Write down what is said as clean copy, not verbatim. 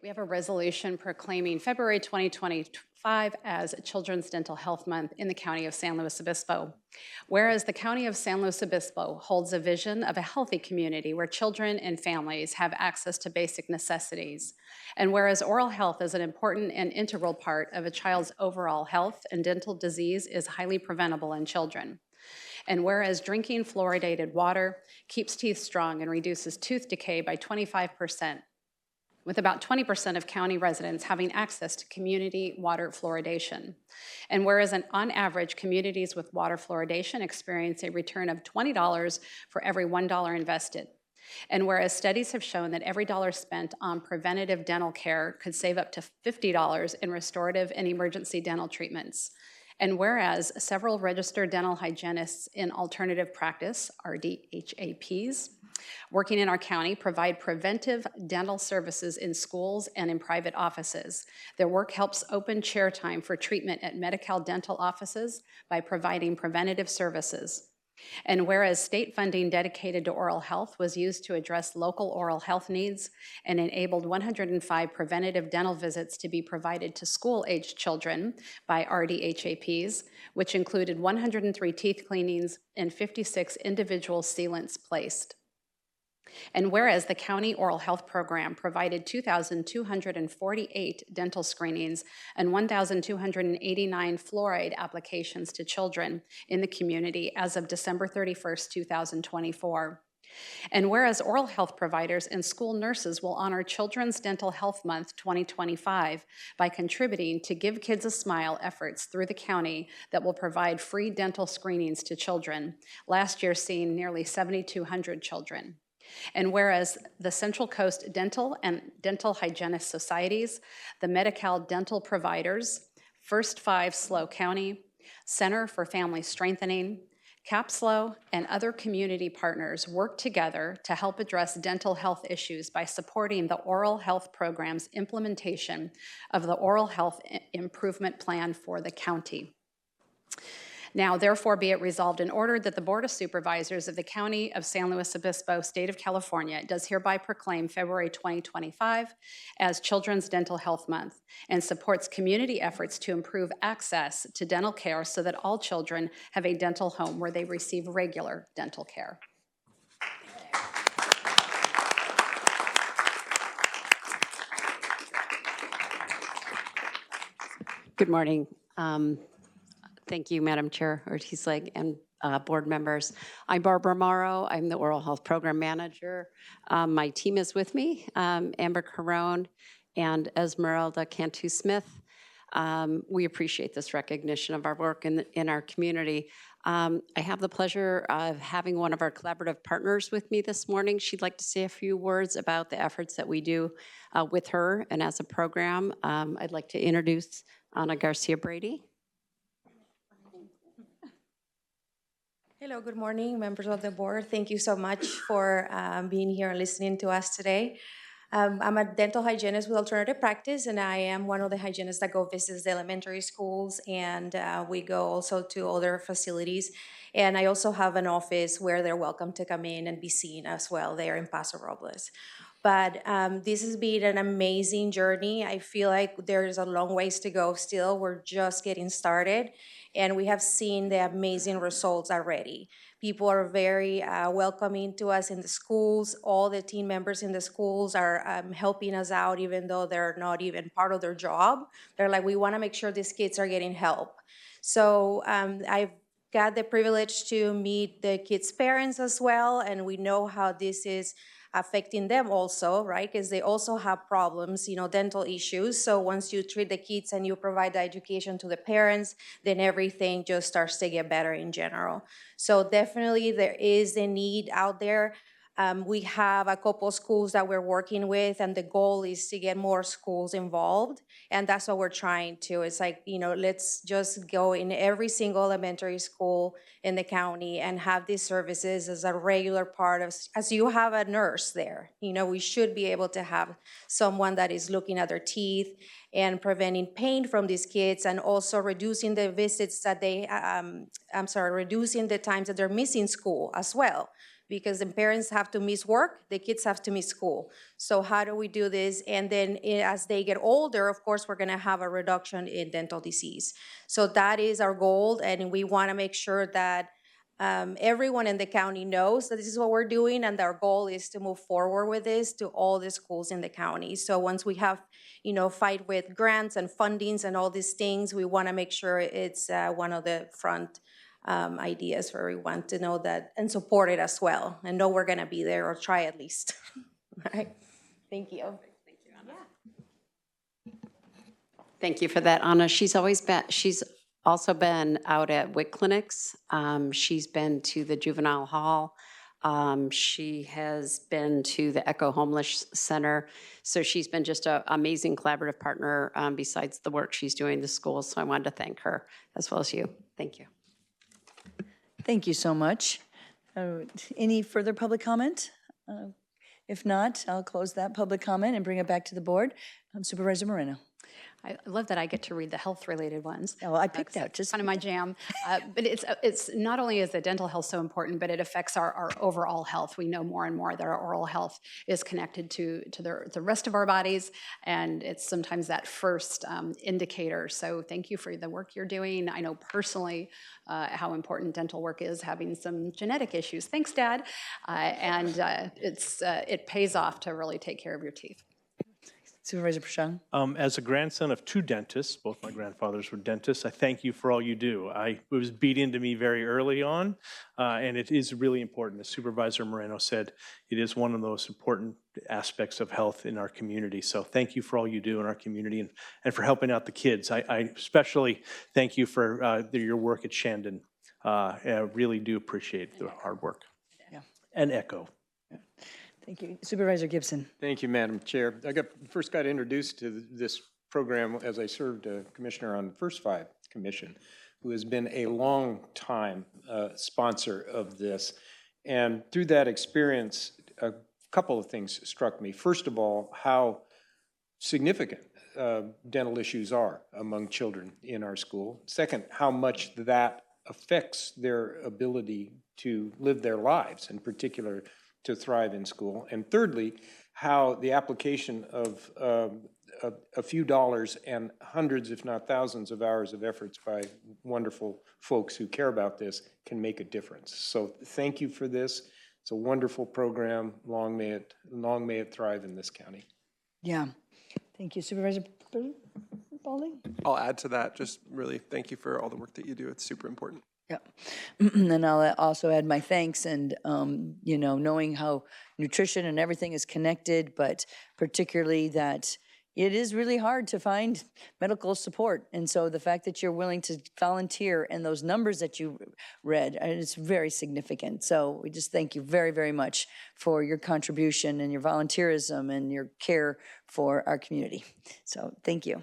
We have a resolution proclaiming February 2025 as Children's Dental Health Month in the County of San Luis Obispo. Whereas the County of San Luis Obispo holds a vision of a healthy community where children and families have access to basic necessities, and whereas oral health is an important and integral part of a child's overall health and dental disease is highly preventable in children. And whereas drinking fluoridated water keeps teeth strong and reduces tooth decay by 25%, with about 20% of county residents having access to community water fluoridation. And whereas on average, communities with water fluoridation experience a return of $20 for every $1 invested. And whereas studies have shown that every dollar spent on preventative dental care could save up to $50 in restorative and emergency dental treatments. And whereas several registered dental hygienists in alternative practice, RDHAPs, working in our county provide preventive dental services in schools and in private offices. Their work helps open chair time for treatment at Medi-Cal dental offices by providing preventative services. And whereas state funding dedicated to oral health was used to address local oral health needs and enabled 105 preventative dental visits to be provided to school-aged children by RDHAPs, which included 103 teeth cleanings and 56 individual sealants placed. And whereas the county oral health program provided 2,248 dental screenings and 1,289 fluoride applications to children in the community as of December 31st, 2024. And whereas oral health providers and school nurses will honor Children's Dental Health Month 2025 by contributing to Give Kids a Smile efforts through the county that will provide free dental screenings to children, last year seeing nearly 7,200 children. And whereas the Central Coast Dental and Dental Hygienist Societies, the Medi-Cal Dental Providers, First 5 SLO County, Center for Family Strengthening, CAPSLO, and other community partners work together to help address dental health issues by supporting the oral health program's implementation of the Oral Health Improvement Plan for the county. Now, therefore, be it resolved and ordered that the Board of Supervisors of the County of San Luis Obispo, State of California, does hereby proclaim February 2025 as Children's Dental Health Month and supports community efforts to improve access to dental care so that all children have a dental home where they receive regular dental care. Good morning. Thank you, Madam Chair Ortiz-Leg and board members. I'm Barbara Morrow. I'm the Oral Health Program Manager. My team is with me, Amber Carone and Esmeralda Cantu-Smith. We appreciate this recognition of our work in our community. I have the pleasure of having one of our collaborative partners with me this morning. She'd like to say a few words about the efforts that we do with her and as a program. I'd like to introduce Ana Garcia-Brady. Hello, good morning, members of the board. Thank you so much for being here and listening to us today. I'm a dental hygienist with alternative practice, and I am one of the hygienists that go visit the elementary schools, and we go also to other facilities. And I also have an office where they're welcome to come in and be seen as well there in Paso Robles. But this has been an amazing journey. I feel like there's a long ways to go still. We're just getting started, and we have seen the amazing results already. People are very welcoming to us in the schools. All the team members in the schools are helping us out, even though they're not even part of their job. They're like, we want to make sure these kids are getting help. So I've got the privilege to meet the kids' parents as well, and we know how this is affecting them also, right? Because they also have problems, dental issues. So once you treat the kids and you provide the education to the parents, then everything just starts to get better in general. So definitely there is a need out there. We have a couple schools that we're working with, and the goal is to get more schools involved. And that's what we're trying to. It's like, let's just go in every single elementary school in the county and have these services as a regular part of, as you have a nurse there. We should be able to have someone that is looking at their teeth and preventing pain from these kids, and also reducing the visits that reducing the times that they're missing school as well. because the parents have to miss work, the kids have to miss school. So how do we do this? And then as they get older, of course, we're gonna have a reduction in dental disease. So that is our goal, and we wanna make sure that everyone in the county knows that this is what we're doing, and our goal is to move forward with this to all the schools in the county. So once we have, fight with grants and fundings and all these things, we want to make sure it's one of the front ideas for everyone to know that and support it as well, and know we're going to be there, or try at least. All right. Thank you. Thank you for that, Anna. She's also been out at WIC clinics. She's been to the juvenile hall. She has been to the Echo Homeless Center. So she's been just an amazing collaborative partner besides the work she's doing in the schools. So I wanted to thank her as well as you. Thank you. Thank you so much. Any further public comment? If not, I'll close that public comment and bring it back to the board. Supervisor Moreno. I love that I get to read the health-related ones. Yeah, well, I picked out just kind of my jam. But it's not only is the dental health so important, but it affects our overall health. We know more and more that our oral health is connected to the rest of our bodies, and it's sometimes that first indicator. So thank you for the work you're doing. I know personally how important dental work is, having some genetic issues. Thanks, Dad. It pays off to really take care of your teeth. Supervisor Prashant. As a grandson of two dentists, both my grandfathers were dentists, I thank you for all you do. It was beat into me very early on, and it is really important. As Supervisor Moreno said, it is one of those important aspects of health in our community. So thank you for all you do in our community and for helping out the kids. I especially thank you for your work at Shandon. I really do appreciate the hard work. Yeah. And Echo. Thank you. Supervisor Gibson. Thank you, Madam Chair. I first got introduced to this program as I served a commissioner on the first 5 commission, who has been a long time sponsor of this. And through that experience, a couple of things struck me. First of all, how significant dental issues are among children in our school. Second, how much that affects their ability to live their lives, in particular to thrive in school. And thirdly, how the application of a few dollars and hundreds, if not thousands of hours of efforts by wonderful folks who care about this can make a difference. So thank you for this. It's a wonderful program. Long may it thrive in this county. Yeah. Thank you. Supervisor Balding? I'll add to that. Just really thank you for all the work that you do. It's super important. Yeah. And I'll also add my thanks and, knowing how nutrition and everything is connected, but particularly that it is really hard to find medical support. And so the fact that you're willing to volunteer and those numbers that you read, it's very significant. So we just thank you very, very much for your contribution and your volunteerism and your care for our community. So thank you.